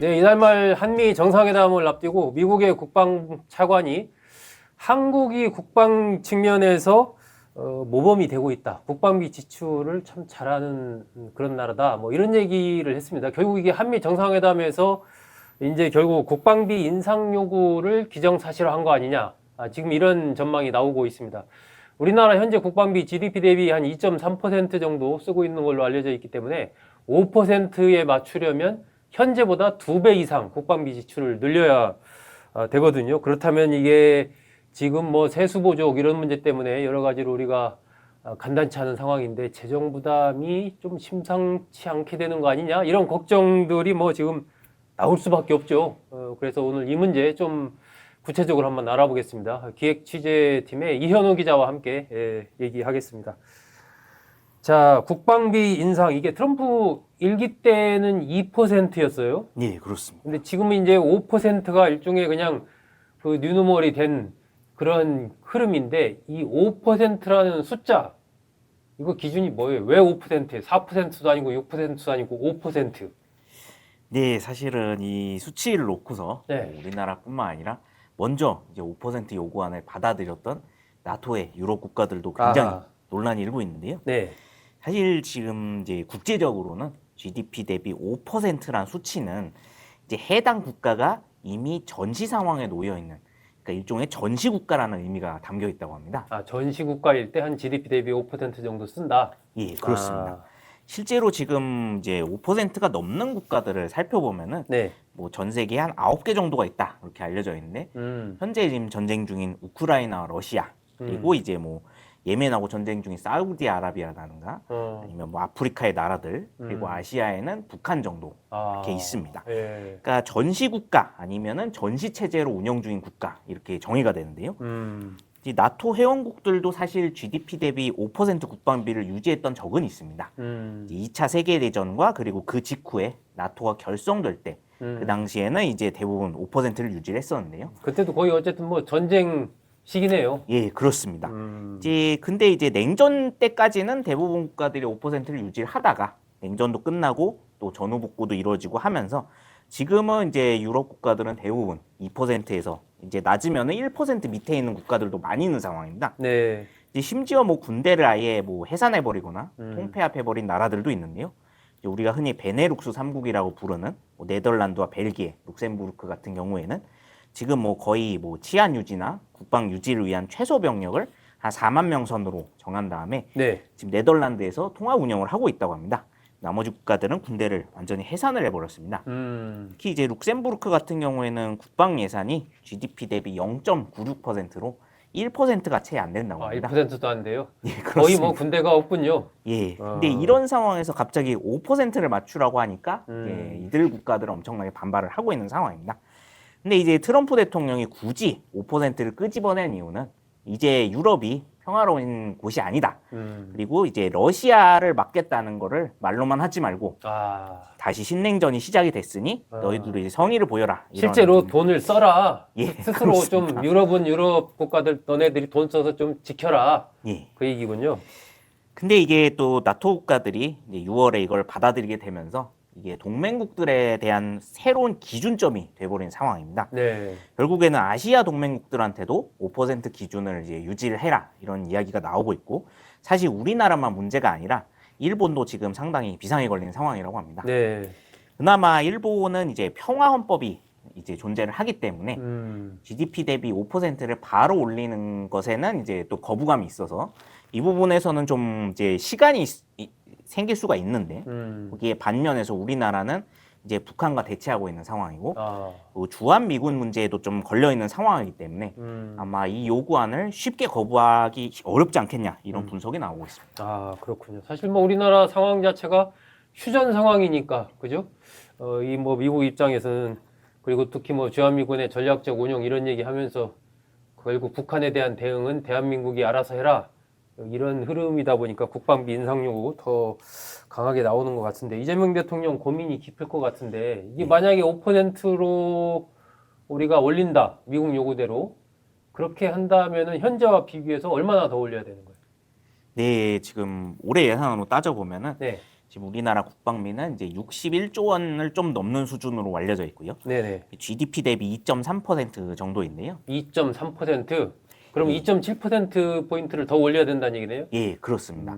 네, 이달 말 한미 정상회담을 앞두고 미국의 국방차관이 한국이 국방 측면에서 모범이 되고 있다. 국방비 지출을 참 잘하는 그런 나라다. 뭐 이런 얘기를 했습니다. 결국 이게 한미 정상회담에서 이제 결국 국방비 인상 요구를 기정사실화한 거 아니냐. 지금 이런 전망이 나오고 있습니다. 우리나라 현재 국방비 GDP 대비 한 2.3% 정도 쓰고 있는 걸로 알려져 있기 때문에 5%에 맞추려면 현재보다 2배 이상 국방비 지출을 늘려야 되거든요. 그렇다면 이게 지금 뭐 세수 보족 이런 문제 때문에 여러 가지로 우리가 간단치 않은 상황인데 재정 부담이 좀 심상치 않게 되는 거 아니냐 이런 걱정들이 뭐 지금 나올 수밖에 없죠. 그래서 오늘 이 문제 좀 구체적으로 한번 알아보겠습니다. 기획 취재팀의 이현우 기자와 함께 얘기하겠습니다. 자, 국방비 인상 이게 트럼프 일기 때는 2%였어요. 예, 그렇습니다. 근데 지금은 이제 5%가 일종의 그냥 그 뉴노멀이 된 그런 흐름인데 이 5%라는 숫자 이거 기준이 뭐예요? 왜 5%? 4%도 아니고 6%도 아니고 5%? 네, 사실은 이 수치를 놓고서 네. 우리나라뿐만 아니라 먼저 이제 5% 요구안을 받아들였던 나토의 유럽 국가들도 굉장히 아하. 논란이 일고 있는데요. 네. 사실 지금 이제 국제적으로는 GDP 대비 5%란 수치는 이제 해당 국가가 이미 전시 상황에 놓여 있는, 그러니까 일종의 전시 국가라는 의미가 담겨 있다고 합니다. 전시 국가일 때 한 GDP 대비 5% 정도 쓴다. 예, 그렇습니다. 실제로 지금 이제 5%가 넘는 국가들을 살펴보면은 네. 뭐 전 세계에 한 9개 정도가 있다 이렇게 알려져 있는데 현재 지금 전쟁 중인 우크라이나와 러시아 그리고 이제 뭐 예멘하고 전쟁 중인 사우디아라비아라든가 아니면 뭐 아프리카의 나라들 그리고 아시아에는 북한 정도 이렇게 있습니다. 예. 그러니까 전시 국가 아니면은 전시 체제로 운영 중인 국가 이렇게 정의가 되는데요. 이 나토 회원국들도 사실 GDP 대비 5% 국방비를 유지했던 적은 있습니다. 2차 세계대전과 그리고 그 직후에 나토가 결성될 때 그 당시에는 이제 대부분 5%를 유지를 했었는데요. 그때도 거의 어쨌든 뭐 전쟁 시기네요. 예, 그렇습니다. 이제 근데 이제 냉전 때까지는 대부분 국가들이 5%를 유지를 하다가 냉전도 끝나고 또 전후 복구도 이루어지고 하면서 지금은 이제 유럽 국가들은 대부분 2%에서 이제 낮으면은 1% 밑에 있는 국가들도 많이 있는 상황입니다. 네. 이제 심지어 뭐 군대를 아예 뭐 해산해 버리거나 통폐합해 버린 나라들도 있는데요. 이제 우리가 흔히 베네룩스 3국이라고 부르는 뭐 네덜란드와 벨기에, 룩셈부르크 같은 경우에는 지금 뭐 거의 뭐 치안 유지나 국방 유지를 위한 최소 병력을 한 4만 명 선으로 정한 다음에 네. 지금 네덜란드에서 통합 운영을 하고 있다고 합니다. 나머지 국가들은 군대를 완전히 해산을 해버렸습니다. 특히 이제 룩셈부르크 같은 경우에는 국방 예산이 GDP 대비 0.96%로 1%가 채 안 된다고 합니다. 1%도 안 돼요? 예, 거의 그렇습니다. 뭐 군대가 없군요. 예. 근데 이런 상황에서 갑자기 5%를 맞추라고 하니까 예, 이들 국가들은 엄청나게 반발을 하고 있는 상황입니다. 근데 이제 트럼프 대통령이 굳이 5%를 끄집어낸 이유는 이제 유럽이 평화로운 곳이 아니다. 그리고 이제 러시아를 막겠다는 거를 말로만 하지 말고 다시 신냉전이 시작이 됐으니 너희들도 이제 성의를 보여라. 이런 실제로 돈을 써라. 예, 스스로 그렇습니다. 좀 유럽은 유럽 국가들 너네들이 돈 써서 좀 지켜라. 예. 그 얘기군요. 근데 이게 또 나토 국가들이 이제 6월에 이걸 받아들이게 되면서 이게 동맹국들에 대한 새로운 기준점이 돼버린 상황입니다. 네. 결국에는 아시아 동맹국들한테도 5% 기준을 이제 유지를 해라 이런 이야기가 나오고 있고 사실 우리나라만 문제가 아니라 일본도 지금 상당히 비상에 걸린 상황이라고 합니다. 네. 그나마 일본은 이제 평화헌법이 이제 존재를 하기 때문에 GDP 대비 5%를 바로 올리는 것에는 이제 또 거부감이 있어서 이 부분에서는 좀 이제 시간이 생길 수가 있는데 거기에 반면에서 우리나라는 이제 북한과 대치하고 있는 상황이고 주한 미군 문제에도 좀 걸려 있는 상황이기 때문에 아마 이 요구안을 쉽게 거부하기 어렵지 않겠냐 이런 분석이 나오고 있습니다. 그렇군요. 사실 뭐 우리나라 상황 자체가 휴전 상황이니까 그죠? 이 뭐 미국 입장에서는 그리고 특히 뭐 주한미군의 전략적 운용 이런 얘기하면서 결국 북한에 대한 대응은 대한민국이 알아서 해라. 이런 흐름이다 보니까 국방비 인상 요구 더 강하게 나오는 것 같은데 이재명 대통령 고민이 깊을 것 같은데 이게 만약에 5%로 우리가 올린다 미국 요구대로 그렇게 한다면은 현재와 비교해서 얼마나 더 올려야 되는 거예요? 네, 지금 올해 예산으로 따져보면은 네. 지금 우리나라 국방비는 이제 61조 원을 좀 넘는 수준으로 알려져 있고요. 네네. GDP 대비 2.3% 정도인데요. 2.3%. 그럼 2.7%포인트를 더 올려야 된다는 얘기네요? 예, 그렇습니다.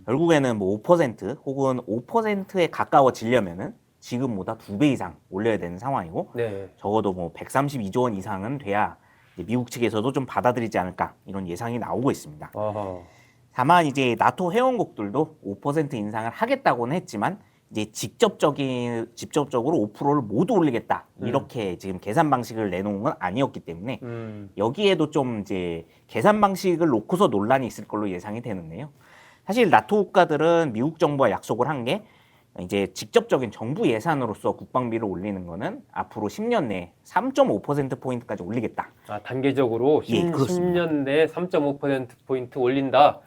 결국에는 뭐 5% 혹은 5%에 가까워지려면은 지금보다 2배 이상 올려야 되는 상황이고, 네. 적어도 뭐 132조 원 이상은 돼야 이제 미국 측에서도 좀 받아들이지 않을까 이런 예상이 나오고 있습니다. 아하. 다만 이제 나토 회원국들도 5% 인상을 하겠다고는 했지만 이제 직접적으로 5%를 모두 올리겠다 이렇게 지금 계산 방식을 내놓은 건 아니었기 때문에 여기에도 좀 이제 계산 방식을 놓고서 논란이 있을 걸로 예상이 되는데요. 사실 나토 국가들은 미국 정부와 약속을 한 게 이제 직접적인 정부 예산으로서 국방비를 올리는 거는 앞으로 10년 내에 3.5%포인트까지 올리겠다. 아, 단계적으로 예, 그렇습니다. 10년 내에 3.5%포인트 올린다.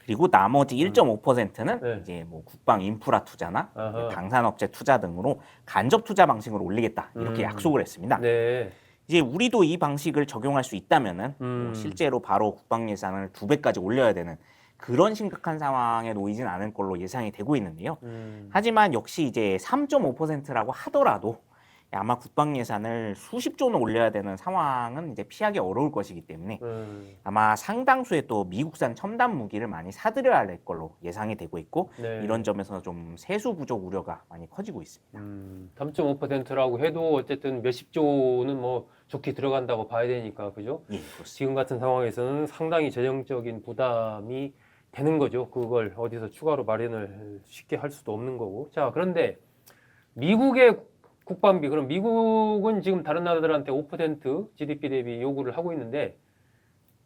그리고 나머지 1.5%는 네. 이제 뭐 국방 인프라 투자나 아하. 방산업체 투자 등으로 간접 투자 방식으로 올리겠다 이렇게 약속을 했습니다. 네. 이제 우리도 이 방식을 적용할 수 있다면은 뭐 실제로 바로 국방 예산을 2배까지 올려야 되는 그런 심각한 상황에 놓이진 않을 걸로 예상이 되고 있는데요. 하지만 역시 이제 3.5%라고 하더라도 아마 국방 예산을 수십조는 올려야 되는 상황은 이제 피하기 어려울 것이기 때문에 아마 상당수의 또 미국산 첨단 무기를 많이 사들여야 할 걸로 예상이 되고 있고, 네. 이런 점에서 좀 세수 부족 우려가 많이 커지고 있습니다. 3.5%라고 해도 어쨌든 몇십 조는 뭐 좋게 들어간다고 봐야 되니까, 그죠? 예, 그렇습니다. 지금 같은 상황에서는 상당히 재정적인 부담이 되는 거죠. 그걸 어디서 추가로 마련을 쉽게 할 수도 없는 거고. 자, 그런데 미국의 국방비, 그럼 미국은 지금 다른 나라들한테 5% GDP 대비 요구를 하고 있는데,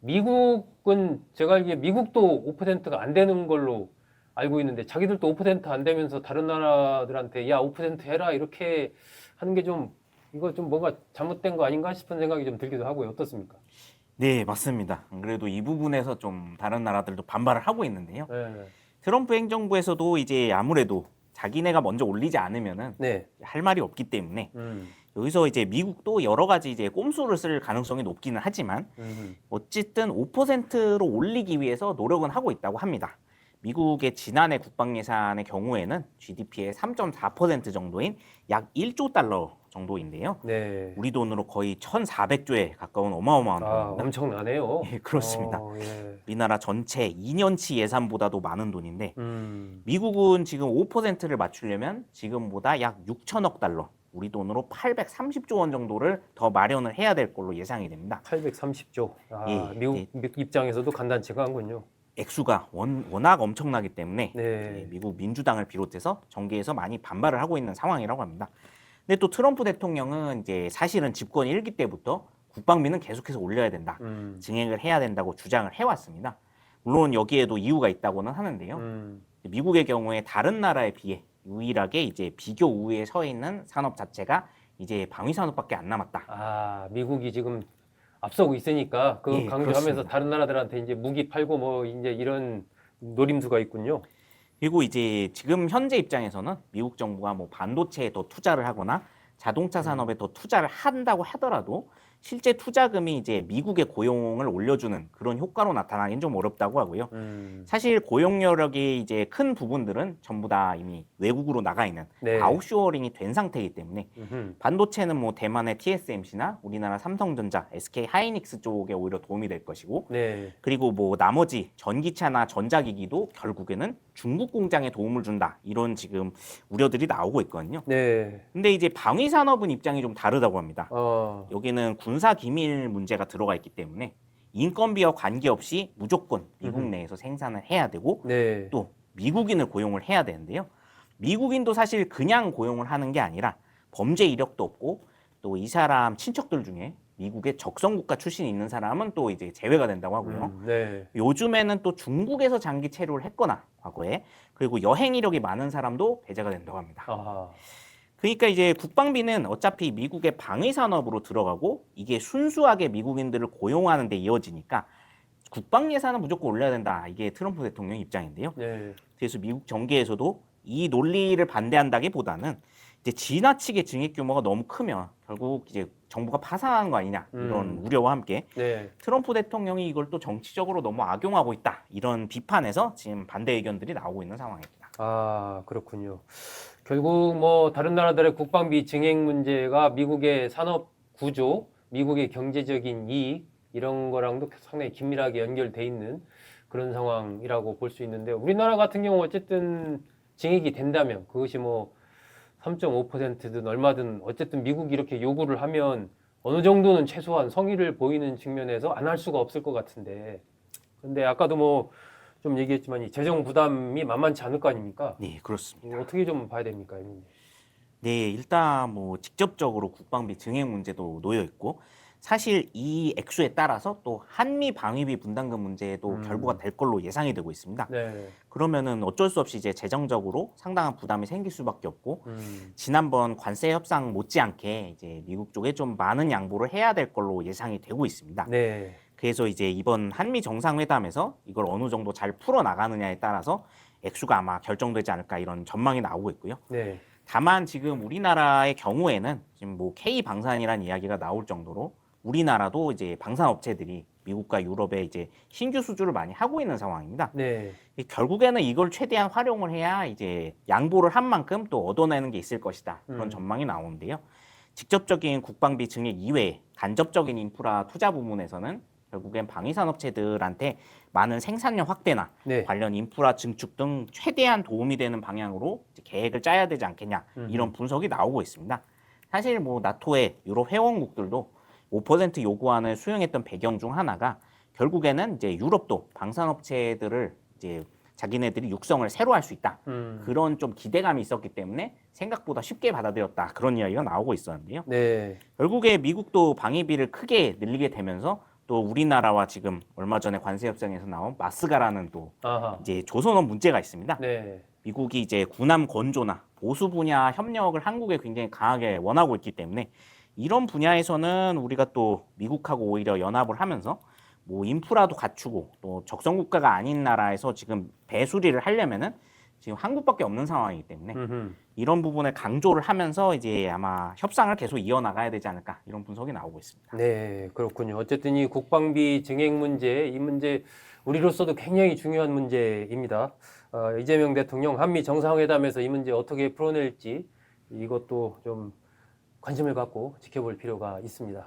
미국은 제가 알기에 미국도 5%가 안 되는 걸로 알고 있는데, 자기들도 5%안 되면서 다른 나라들한테 야, 5% 해라 이렇게 하는 게 좀, 이거 좀 뭔가 잘못된 거 아닌가 싶은 생각이 좀 들기도 하고요. 어떻습니까? 네, 맞습니다. 안 그래도 이 부분에서 좀 다른 나라들도 반발을 하고 있는데요. 네. 트럼프 행정부에서도 이제 아무래도 자기네가 먼저 올리지 않으면은 네. 할 말이 없기 때문에 여기서 이제 미국도 여러 가지 이제 꼼수를 쓸 가능성이 높기는 하지만 어쨌든 5%로 올리기 위해서 노력은 하고 있다고 합니다. 미국의 지난해 국방 예산의 경우에는 GDP의 3.4% 정도인 약 1조 달러 정도인데요. 네. 우리 돈으로 거의 1,400조에 가까운 어마어마한 아, 돈입니다. 엄청나네요. 예, 그렇습니다. 예. 우리나라 전체 2년치 예산보다도 많은 돈인데 음. 미국은 지금 5%를 맞추려면 지금보다 약 6천억 달러, 우리 돈으로 830조 원 정도를 더 마련을 해야 될 걸로 예상이 됩니다. 830조. 아, 예, 미국 네. 입장에서도 간단치가 않군요. 액수가 워낙 엄청나기 때문에 네. 미국 민주당을 비롯해서 정계에서 많이 반발을 하고 있는 상황이라고 합니다. 근데 또 트럼프 대통령은 이제 사실은 집권 1기 때부터 국방비는 계속해서 올려야 된다, 증액을 해야 된다고 주장을 해왔습니다. 물론 여기에도 이유가 있다고는 하는데요. 미국의 경우에 다른 나라에 비해 유일하게 이제 비교 우위에 서 있는 산업 자체가 이제 방위 산업밖에 안 남았다. 아, 미국이 지금 앞서고 있으니까 그 예, 강조하면서 그렇습니다. 다른 나라들한테 이제 무기 팔고 뭐 이제 이런 노림수가 있군요. 그리고 이제 지금 현재 입장에서는 미국 정부가 뭐 반도체에 더 투자를 하거나 자동차 산업에 더 투자를 한다고 하더라도 실제 투자금이 이제 미국의 고용을 올려주는 그런 효과로 나타나긴 좀 어렵다고 하고요. 사실 고용여력이 이제 큰 부분들은 전부 다 이미 외국으로 나가 있는 네. 아웃쇼어링이 된 상태이기 때문에 반도체는 뭐 대만의 TSMC나 우리나라 삼성전자, SK 하이닉스 쪽에 오히려 도움이 될 것이고, 네. 그리고 뭐 나머지 전기차나 전자기기도 결국에는 중국 공장에 도움을 준다, 이런 지금 우려들이 나오고 있거든요. 네. 근데 이제 방위 산업은 입장이 좀 다르다고 합니다. 여기는 군사 기밀 문제가 들어가 있기 때문에 인건비와 관계없이 무조건 미국 내에서 생산을 해야 되고, 네. 또 미국인을 고용을 해야 되는데요. 미국인도 사실 그냥 고용을 하는 게 아니라 범죄 이력도 없고 또 이 사람 친척들 중에 미국의 적성국가 출신이 있는 사람은 또 이제 제외가 된다고 하고요. 네. 요즘에는 또 중국에서 장기 체류를 했거나 과거에, 그리고 여행 이력이 많은 사람도 배제가 된다고 합니다. 아하. 그러니까 이제 국방비는 어차피 미국의 방위 산업으로 들어가고 이게 순수하게 미국인들을 고용하는 데 이어지니까 국방 예산은 무조건 올려야 된다, 이게 트럼프 대통령 입장인데요. 네. 그래서 미국 정계에서도 이 논리를 반대한다기보다는 이제 지나치게 증액 규모가 너무 크면 결국 이제 정부가 파산하는 거 아니냐, 이런 우려와 함께 네. 트럼프 대통령이 이걸 또 정치적으로 너무 악용하고 있다, 이런 비판에서 지금 반대 의견들이 나오고 있는 상황입니다. 아, 그렇군요. 결국 뭐 다른 나라들의 국방비 증액 문제가 미국의 산업 구조, 미국의 경제적인 이익 이런 거랑도 상당히 긴밀하게 연결돼 있는 그런 상황이라고 볼 수 있는데 우리나라 같은 경우 어쨌든 증액이 된다면 그것이 뭐 3.5%든 얼마든 어쨌든 미국이 이렇게 요구를 하면 어느 정도는 최소한 성의를 보이는 측면에서 안 할 수가 없을 것 같은데 근데 아까도 뭐 좀 얘기했지만 이 재정 부담이 만만치 않을 거 아닙니까? 네, 그렇습니다. 이거 어떻게 좀 봐야 됩니까, 이 문제? 네, 일단 뭐 직접적으로 국방비 증액 문제도 놓여 있고 사실 이 액수에 따라서 또 한미 방위비 분담금 문제도 결부가 될 걸로 예상이 되고 있습니다. 네. 그러면은 어쩔 수 없이 이제 재정적으로 상당한 부담이 생길 수밖에 없고 음. 지난번 관세 협상 못지않게 이제 미국 쪽에 좀 많은 양보를 해야 될 걸로 예상이 되고 있습니다. 네. 그래서 이제 이번 한미 정상회담에서 이걸 어느 정도 잘 풀어 나가느냐에 따라서 액수가 아마 결정되지 않을까 이런 전망이 나오고 있고요. 네. 다만 지금 우리나라의 경우에는 지금 뭐 K 방산이라는 이야기가 나올 정도로 우리나라도 이제 방산 업체들이 미국과 유럽에 이제 신규 수주를 많이 하고 있는 상황입니다. 네. 결국에는 이걸 최대한 활용을 해야 이제 양보를 한 만큼 또 얻어내는 게 있을 것이다. 그런 전망이 나오는데요. 직접적인 국방비 증액 이외에 간접적인 인프라 투자 부문에서는 결국엔 방위산업체들한테 많은 생산력 확대나 네. 관련 인프라 증축 등 최대한 도움이 되는 방향으로 이제 계획을 짜야 되지 않겠냐 이런 분석이 나오고 있습니다. 사실 뭐 나토의 유럽 회원국들도 5% 요구안을 수용했던 배경 중 하나가 결국에는 이제 유럽도 방산업체들을 이제 자기네들이 육성을 새로 할 수 있다. 그런 좀 기대감이 있었기 때문에 생각보다 쉽게 받아들였다. 그런 이야기가 나오고 있었는데요. 네. 결국에 미국도 방위비를 크게 늘리게 되면서 또 우리나라와 지금 얼마 전에 관세 협상에서 나온 마스가라는 또 아하. 이제 조선업 문제가 있습니다. 네. 미국이 이제 군함 건조나 보수 분야 협력을 한국에 굉장히 강하게 원하고 있기 때문에 이런 분야에서는 우리가 또 미국하고 오히려 연합을 하면서 뭐 인프라도 갖추고 또 적성 국가가 아닌 나라에서 지금 배수리를 하려면은 지금 한국밖에 없는 상황이기 때문에 이런 부분을 강조를 하면서 이제 아마 협상을 계속 이어나가야 되지 않을까 이런 분석이 나오고 있습니다. 네, 그렇군요. 어쨌든 이 국방비 증액 문제, 이 문제 우리로서도 굉장히 중요한 문제입니다. 이재명 대통령 한미 정상회담에서 이 문제 어떻게 풀어낼지 이것도 좀 관심을 갖고 지켜볼 필요가 있습니다.